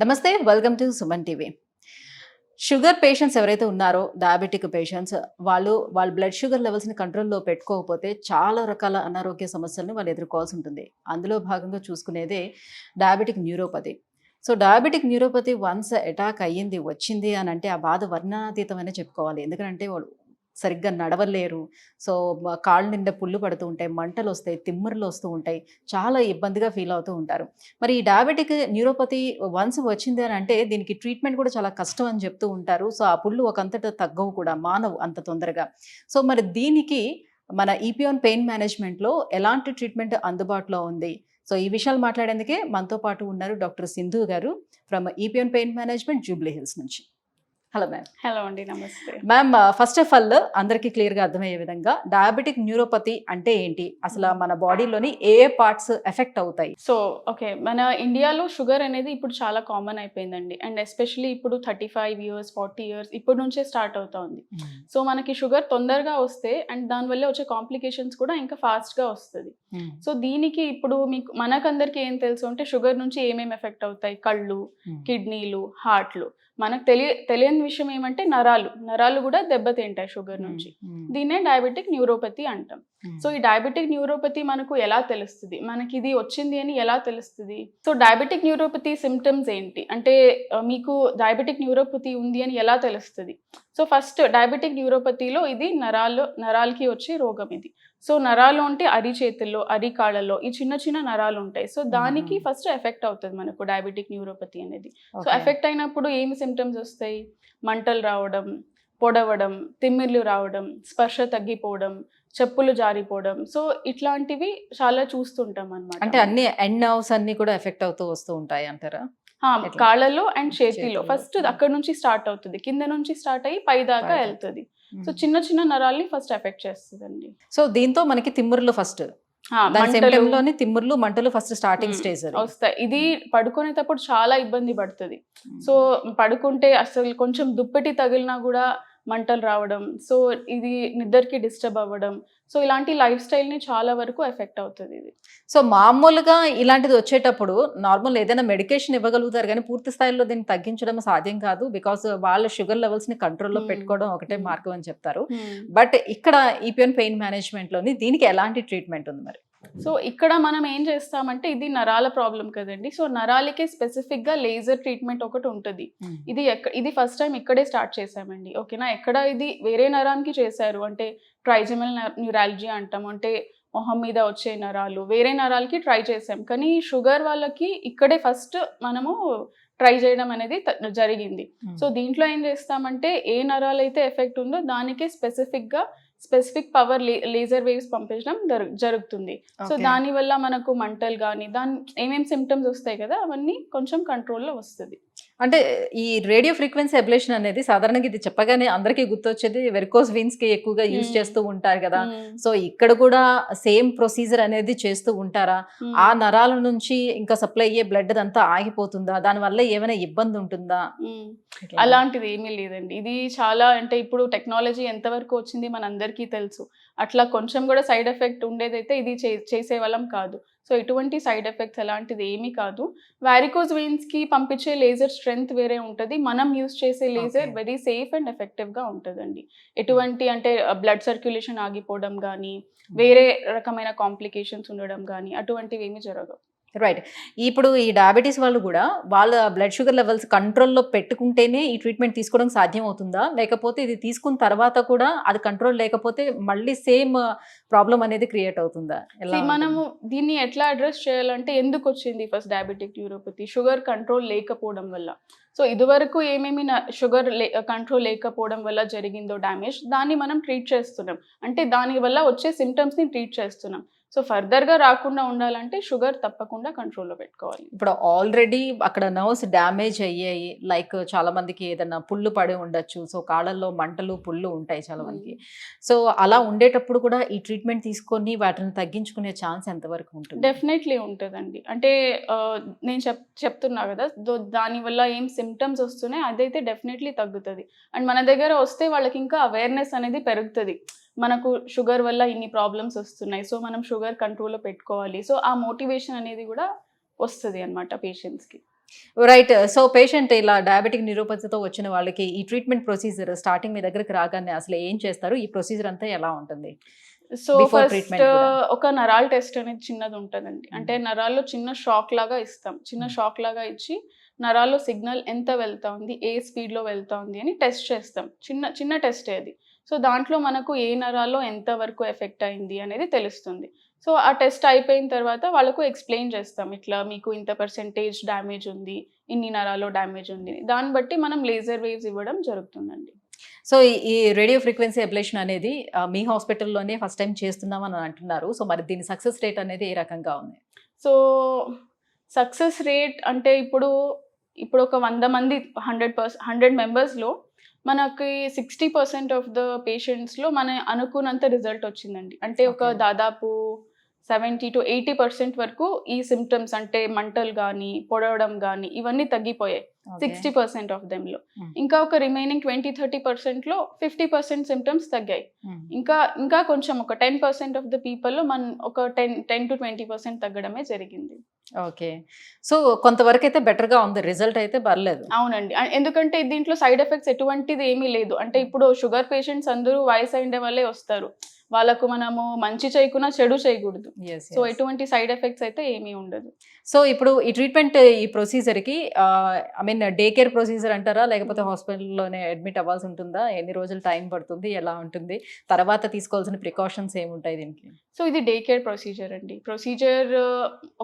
నమస్తే, welcome to Suman TV. Sugar patients ఎవరైతే ఉన్నారో, డయాబెటిక్ పేషెంట్స్, వాళ్ళ బ్లడ్ షుగర్ లెవెల్స్ని కంట్రోల్లో పెట్టుకోకపోతే చాలా రకాల అనారోగ్య సమస్యలను వాళ్ళు ఎదుర్కోవాల్సి ఉంటుంది. అందులో భాగంగా చూసుకునేదే diabetic neuropathy. So diabetic neuropathy once attack అయ్యింది, వచ్చింది అని అంటే ఆ బాధ వర్ణనాతీతమనే చెప్పుకోవాలి. ఎందుకంటే వాళ్ళు సరిగ్గా నడవలేరు. సో కాళ్ళ నిండా పుళ్ళు పడుతూ ఉంటాయి, మంటలు వస్తాయి, తిమ్మిర్లు వస్తూ ఉంటాయి, చాలా ఇబ్బందిగా ఫీల్ అవుతూ ఉంటారు. మరి ఈ డయాబెటిక్ న్యూరోపతి వన్స్ వచ్చింది అని అంటే దీనికి ట్రీట్మెంట్ కూడా చాలా కష్టం అని చెప్తూ ఉంటారు. సో ఆ పుళ్ళు ఒకంతట తగ్గవు కూడా, మానవు అంత తొందరగా. సో మరి దీనికి మన ఈపియోన్ పెయిన్ మేనేజ్మెంట్లో ఎలాంటి ట్రీట్మెంట్ అందుబాటులో ఉంది? సో ఈ విషయాలు మాట్లాడేందుకే మనతో పాటు ఉన్నారు డాక్టర్ సింధు గారు from Epione pain management, Jubilee Hills నుంచి. Hello ma'am. హలో అండి, నమస్తే మ్యామ్, ఫస్ట్ ఆఫ్ ఆల్ అందరికీ క్లియర్గా అర్థమయ్యే విధంగా డయాబెటిక్ న్యూరోపతి అంటే ఏంటి, అసలు మన బాడీలోని ఏ పార్ట్స్ ఎఫెక్ట్ అవుతాయి? సో ఓకే, మన ఇండియాలో షుగర్ అనేది ఇప్పుడు చాలా కామన్ అయిపోయిందండి. అండ్ ఎస్పెషలీ ఇప్పుడు 35 years 40 years ఇప్పటి నుంచే స్టార్ట్ అవుతా ఉంది. సో మనకి షుగర్ తొందరగా వస్తే అండ్ దానివల్ల వచ్చే కాంప్లికేషన్స్ కూడా ఇంకా ఫాస్ట్గా వస్తుంది. సో దీనికి ఇప్పుడు మీకు మనకందరికి ఏం తెలుసు అంటే షుగర్ నుంచి ఏమేమి ఎఫెక్ట్ అవుతాయి, కళ్ళు, కిడ్నీలు, హార్ట్లు. మనకు తెలియని విషయం ఏమంటే నరాలు కూడా దెబ్బతింటాయి షుగర్ నుంచి. దీన్నే డయాబెటిక్ న్యూరోపతి అంటాం. సో ఈ డయాబెటిక్ న్యూరోపతి మనకు ఎలా తెలుస్తుంది, మనకి ఇది వచ్చింది అని ఎలా తెలుస్తుంది? సో డయాబెటిక్ న్యూరోపతి సిమ్టమ్స్ ఏంటి అంటే మీకు డయాబెటిక్ న్యూరోపతి ఉంది అని ఎలా తెలుస్తుంది? సో ఫస్ట్ డయాబెటిక్ న్యూరోపతిలో ఇది నరాలకి వచ్చే రోగం ఇది. సో నరాలు అంటే అరిచేతుల్లో, అరికాళ్ళలో ఈ చిన్న చిన్న నరాలు ఉంటాయి. సో దానికి ఫస్ట్ ఎఫెక్ట్ అవుతుంది మనకు డయాబెటిక్ న్యూరోపతి అనేది. సో ఎఫెక్ట్ అయినప్పుడు ఏమి సిమ్టమ్స్ వస్తాయి? మంటలు రావడం, పొడవడం, తిమ్మిర్లు రావడం, స్పర్శ తగ్గిపోవడం, చెప్పులు జారిపోవడం. సో ఇట్లాంటివి చాలా చూస్తుంటాం అన్నమాట. అంటే అన్ని ఎండ్ నర్వ్స్ అన్ని కూడా ఎఫెక్ట్ అవుతూ వస్తూ ఉంటాయి అంటారా? కాళ్ళలో అండ్ చేతిలో ఫస్ట్ అక్కడ నుంచి స్టార్ట్ అవుతుంది, కింద నుంచి స్టార్ట్ అయ్యి పై దాకా వెళ్తుంది. సో చిన్న చిన్న నరాల్ని ఫస్ట్ ఎఫెక్ట్ చేస్తుందండి. సో దీంతో మనకి తిమ్మిర్లు ఫస్ట్, తిమ్మిర్లు మంటలు ఫస్ట్ స్టార్టింగ్ స్టేజ్ వస్తాయి. ఇది పడుకునేటప్పుడు చాలా ఇబ్బంది పడుతుంది. సో పడుకుంటే అసలు కొంచెం దుప్పటి తగిలినా కూడా మంటలు రావడం, సో ఇది నిద్రకి డిస్టర్బ్ అవ్వడం, సో ఇలాంటి లైఫ్ స్టైల్ని చాలా వరకు ఎఫెక్ట్ అవుతుంది ఇది. సో మామూలుగా ఇలాంటిది వచ్చేటప్పుడు నార్మల్ ఏదైనా మెడికేషన్ ఇవ్వగలుగుతారు, కానీ పూర్తి స్థాయిలో దీన్ని తగ్గించడం సాధ్యం కాదు. బికాస్ వాళ్ళ షుగర్ లెవెల్స్ని కంట్రోల్లో పెట్టుకోవడం ఒకటే మార్గం అని చెప్తారు. బట్ ఇక్కడ ఈపియోన్ పెయిన్ మేనేజ్మెంట్లోని దీనికి ఎలాంటి ట్రీట్మెంట్ ఉంది మరి? సో ఇక్కడ మనం ఏం చేస్తామంటే ఇది నరాల ప్రాబ్లం కదండి. సో నరాలకి స్పెసిఫిక్గా లేజర్ ట్రీట్మెంట్ ఒకటి ఉంటుంది. ఇది ఫస్ట్ టైం ఇక్కడే స్టార్ట్ చేసామండి. ఓకేనా, ఎక్కడ ఇది వేరే నరానికి చేశారు అంటే ట్రైజెమల్ న్యూరాలజీ అంటాం, అంటే మొహం మీద వచ్చే నరాలు, వేరే నరాలకి ట్రై చేసాం. కానీ షుగర్ వాళ్ళకి ఇక్కడే ఫస్ట్ మనము ట్రై చేయడం అనేది జరిగింది. సో దీంట్లో ఏం చేస్తామంటే ఏ నరాలు అయితే ఎఫెక్ట్ ఉందో దానికి స్పెసిఫిక్ పవర్ లేజర్ వేవ్స్ పంపించడం జరుగుతుంది. సో దానివల్ల మనకు మంటలు కానీ ఏమేమి సిమ్టమ్స్ వస్తాయి కదా అవన్నీ కొంచెం కంట్రోల్లో వస్తుంది. అంటే ఈ రేడియో ఫ్రీక్వెన్సీ అబ్లేషన్ అనేది సాధారణంగా ఇది చెప్పగానే అందరికీ గుర్తొచ్చేది వెరికోస్ వెయిన్స్ కి ఎక్కువగా యూజ్ చేస్తూ ఉంటారు కదా. సో ఇక్కడ కూడా సేమ్ ప్రొసీజర్ అనేది చేస్తూ ఉంటారా? ఆ నరాల నుంచి ఇంకా సప్లై అయ్యే బ్లడ్ అంతా ఆగిపోతుందా? దానివల్ల ఏమైనా ఇబ్బంది ఉంటుందా? అలాంటిది ఏమీ లేదండి. ఇది చాలా అంటే ఇప్పుడు టెక్నాలజీ ఎంతవరకు వచ్చింది మనందరికీ తెలుసు. అట్లా కొంచెం కూడా సైడ్ ఎఫెక్ట్ ఉండేదైతే ఇది చేసే వాళ్ళం కాదు. సో ఎటువంటి సైడ్ ఎఫెక్ట్స్ అలాంటిది ఏమీ కాదు. వారికోజ్ వెయిన్స్కి పంపించే లేజర్ స్ట్రెంగ్త్ వేరే ఉంటుంది, మనం యూజ్ చేసే లేజర్ వెరీ సేఫ్ అండ్ ఎఫెక్టివ్గా ఉంటుందండి. ఎటువంటి అంటే బ్లడ్ సర్క్యులేషన్ ఆగిపోవడం కానీ, వేరే రకమైన కాంప్లికేషన్స్ ఉండడం కానీ అటువంటివి ఏమీ జరగవు. రైట్. ఇప్పుడు ఈ డయాబెటీస్ వాళ్ళు కూడా వాళ్ళ బ్లడ్ షుగర్ లెవెల్స్ కంట్రోల్లో పెట్టుకుంటేనే ఈ ట్రీట్మెంట్ తీసుకోవడం సాధ్యం అవుతుందా? లేకపోతే ఇది తీసుకున్న తర్వాత కూడా అది కంట్రోల్ లేకపోతే మళ్ళీ సేమ్ ప్రాబ్లం అనేది క్రియేట్ అవుతుందా? మనము దీన్ని ఎట్లా అడ్రస్ చేయాలంటే ఎందుకు వచ్చింది first diabetic neuropathy? Sugar control లేకపోవడం వల్ల. సో ఇదివరకు ఏమేమి షుగర్ కంట్రోల్ లేకపోవడం వల్ల జరిగిందో డ్యామేజ్, దాన్ని మనం ట్రీట్ చేస్తున్నాం. అంటే దానివల్ల వచ్చే సిమ్టమ్స్ని ట్రీట్ చేస్తున్నాం. సో ఫర్దర్గా రాకుండా ఉండాలంటే షుగర్ తప్పకుండా కంట్రోల్లో పెట్టుకోవాలి. ఇప్పుడు ఆల్రెడీ అక్కడ నర్వ్స్ డ్యామేజ్ అయ్యాయి, లైక్ చాలా మందికి ఏదైనా పుళ్ళు పడి ఉండొచ్చు. సో కాళ్ళల్లో మంటలు, పుళ్ళు ఉంటాయి చాలా మందికి. సో అలా ఉండేటప్పుడు కూడా ఈ ట్రీట్మెంట్ తీసుకొని వాటిని తగ్గించుకునే ఛాన్స్ ఎంతవరకు ఉంటుంది? డెఫినెట్లీ ఉంటుందండి. అంటే నేను చెప్తున్నా కదా, దానివల్ల ఏం సిమ్టమ్స్ వస్తున్నాయి అదైతే డెఫినెట్లీ తగ్గుతుంది. అండ్ మన దగ్గర వస్తే వాళ్ళకి ఇంకా అవేర్నెస్ అనేది పెరుగుతుంది. మనకు షుగర్ వల్ల ఇన్ని ప్రాబ్లమ్స్ వస్తున్నాయి, సో మనం షుగర్ కంట్రోల్లో పెట్టుకోవాలి. సో ఆ మోటివేషన్ అనేది కూడా వస్తుంది అన్నమాట పేషెంట్స్కి. రైట్. సో పేషెంట్ ఇలా డయాబెటిక్ న్యూరోపతితో వచ్చిన వాళ్ళకి ఈ ట్రీట్మెంట్ ప్రొసీజర్ స్టార్టింగ్ మీ దగ్గరికి రాగానే అసలు ఏం చేస్తారు? ఈ ప్రొసీజర్ అంతా ఎలా ఉంటుంది? సో Before ఫస్ట్ treatment కూడా. ఒక నరాల్ టెస్ట్ అనేది చిన్నది ఉంటుందండి. అంటే నరాల్లో చిన్న షాక్ లాగా ఇస్తాం. చిన్న షాక్ లాగా ఇచ్చి నరాల్లో సిగ్నల్ ఎంత వెళ్తా ఉంది, ఏ స్పీడ్‌లో వెళ్తా ఉంది అని టెస్ట్ చేస్తాం. చిన్న టెస్టే అది. సో దాంట్లో మనకు ఏ నరాల్లో ఎంత వరకు ఎఫెక్ట్ అయింది అనేది తెలుస్తుంది. సో ఆ టెస్ట్ అయిపోయిన తర్వాత వాళ్ళకు ఎక్స్‌ప్లెయిన్ చేస్తాం. ఇట్లా మీకు ఇంత పర్సెంటేజ్ డ్యామేజ్ ఉంది, ఇన్ని నరాల్లో డ్యామేజ్ ఉంది. దాన్ని బట్టి మనం లేజర్ వేవ్స్ ఇవ్వడం జరుగుతుందండి. సో ఈ రేడియో ఫ్రీక్వెన్సీ అబ్లేషన్ అనేది మీ హాస్పిటల్‌లోనే ఫస్ట్ టైమ్ చేస్తున్నామని అంటున్నారు. సో మరి దీని సక్సెస్ రేట్ అనేది ఏ రకంగా ఉంది? సో సక్సెస్ రేట్ అంటే ఇప్పుడు ఒక 100 మంది 100 మెంబర్స్‌లో మనకి 60% ఆఫ్ ద పేషెంట్స్‌లో మన అనుకున్నంత రిజల్ట్ వచ్చిందండి. అంటే ఒక Okay. దాదాపు 70-80% వరకు ఈ సింప్టమ్స్ అంటే మంటలు గానీ, పొడవడం గానీ ఇవన్నీ తగ్గిపోయాయి. Okay. 60% ఆఫ్ దెమ్‌లో. Hmm. ఇంకా ఒక రిమైనింగ్ 20-30%లో 50% సింప్టమ్స్ తగ్గాయి. Hmm. ఇంకా కొంచెం ఒక 10% ఆఫ్ ద పీపుల్‌లో ఒక 10-20% తగ్గడమే జరిగింది. ఓకే. సో కొంతవరకైతే బెటర్‌గా ఉంది. రిజల్ట్ అయితే పర్లేదు. అవునండి. ఎందుకంటే దీంట్లో సైడ్ ఎఫెక్ట్స్ ఎటువంటిది ఏమీ లేదు. అంటే ఇప్పుడు షుగర్ పేషెంట్స్ అందరూ వయసు అయిన వాళ్ళే వస్తారు. వాళ్ళకు మనము మంచి చేయకున్నా చెడు చేయకూడదు. యెస్. సో ఎటువంటి సైడ్ ఎఫెక్ట్స్ అయితే ఏమీ ఉండదు. సో ఇప్పుడు ఈ ట్రీట్మెంట్ ఈ ప్రొసీజర్‌కి I mean day care procedure అంటారా? లేకపోతే హాస్పిటల్‌లోనే అడ్మిట్ అవ్వాల్సి ఉంటుందా? ఎన్ని రోజులు టైం పడుతుంది? ఎలా ఉంటుంది? తర్వాత తీసుకోవాల్సిన ప్రికాషన్స్ ఏముంటాయి దీనికి? సో ఇది డే కేర్ ప్రొసీజర్ అండి. ప్రొసీజర్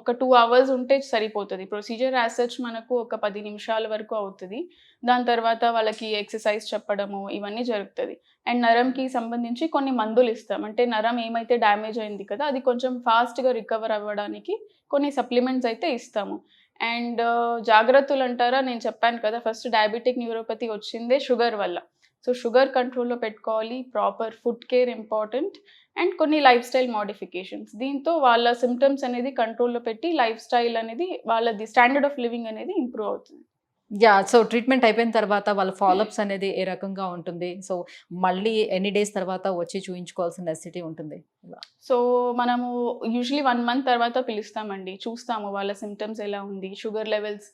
ఒక 2 అవర్స్ ఉంటే సరిపోతది. ప్రొసీజర్ యాజ్ సచ్ మనకు ఒక 10 నిమిషాల వరకు అవుతది. దాని తర్వాత వాళ్ళకి ఎక్సర్సైజ్ చెప్పడము ఇవన్నీ జరుగుతది. అండ్ నరంకి సంబంధించి కొన్ని మందులు ఇస్తాం. అంటే నరం ఏమైతే డ్యామేజ్ అయింది కదా, అది కొంచెం ఫాస్ట్‌గా రికవర్ అవ్వడానికి కొన్ని సప్లిమెంట్స్ అయితే ఇస్తాము. అండ్ జాగ్రత్తలు అంటారా, నేను చెప్పాను కదా ఫస్ట్ డయాబెటిక్ న్యూరోపతి వచ్చిందే షుగర్ వల్ల. సో షుగర్ కంట్రోల్‌లో పెట్టుకోవాలి. Proper food care important. And కొన్ని లైఫ్ స్టైల్ మోడిఫికేషన్స్. దీంతో వాళ్ళ సింప్టమ్స్ అనేది కంట్రోల్‌లో పెట్టి లైఫ్ స్టైల్ అనేది వాళ్ళది స్టాండర్డ్ ఆఫ్ లివింగ్ అనేది ఇంప్రూవ్ అవుతుంది. యాహ్! సో ట్రీట్మెంట్ అయిపోయిన తర్వాత వాళ్ళ ఫాలోఅప్స్ అనేది ఏ రకంగా ఉంటుంది? సో మళ్ళీ ఎన్ని డేస్ తర్వాత వచ్చి చూయించుకోవాల్సిన నెసెసిటీ ఉంటుంది? ఇలా. సో మనము యూజువల్లీ 1 మంత్ తర్వాత పిలుస్తామండి. చూస్తాము వాళ్ళ సింప్టమ్స్ ఎలా ఉంది, షుగర్ లెవెల్స్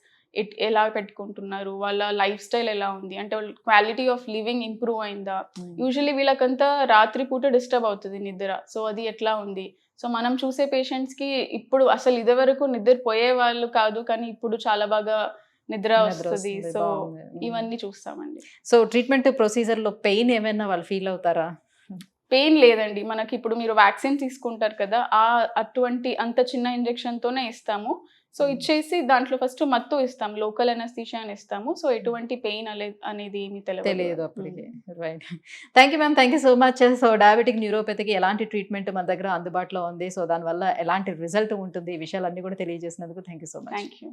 ఎలా పెట్టుకుంటున్నారు, వాళ్ళ లైఫ్ స్టైల్ ఎలా ఉంది, అంటే వాళ్ళ క్వాలిటీ ఆఫ్ లివింగ్ ఇంప్రూవ్ అయిందా. యూజువల్లీ వీళ్ళకంతా రాత్రి పూట డిస్టర్బ్ అవుతుంది నిద్ర. సో అది ఎట్లా ఉంది. సో మనం చూసే పేషెంట్స్‌కి ఇప్పుడు అసలు ఇదివరకు నిద్రపోయే వాళ్ళు కాదు, కానీ ఇప్పుడు చాలా బాగా నిద్ర వస్తది. వస్తుంది. సో బాగుంది. ఇవన్నీ చూస్తామండి. సో ట్రీట్మెంట్ ప్రొసీజర్‌లో పెయిన్ ఏమైనా వాళ్ళు ఫీల్ అవుతారా? పెయిన్ లేదండి. మనకి ఇప్పుడు మీరు వ్యాక్సిన్ తీసుకుంటారు కదా, అటువంటి అంత చిన్న ఇంజెక్షన్‌తోనే ఇస్తాము. సో ఇచ్చేసి దాంట్లో ఫస్ట్ మత్తు ఇస్తాం. లోకల్ అనస్థీషియా అని ఇస్తాము. సో ఎటువంటి పెయిన్ అనేది ఏమీ తెలియదు అప్పటికి. Right. Thank you ma'am. Thank you so much. So diabetic న్యూరోపతికి ఎలాంటి ట్రీట్మెంట్ మన దగ్గర అందుబాటులో ఉంది? సో దానివల్ల ఎలాంటి రిజల్ట్ ఉంటుంది? ఈ విషయాలన్నీ కూడా తెలియజేసినందుకు thank you so much. Thank you.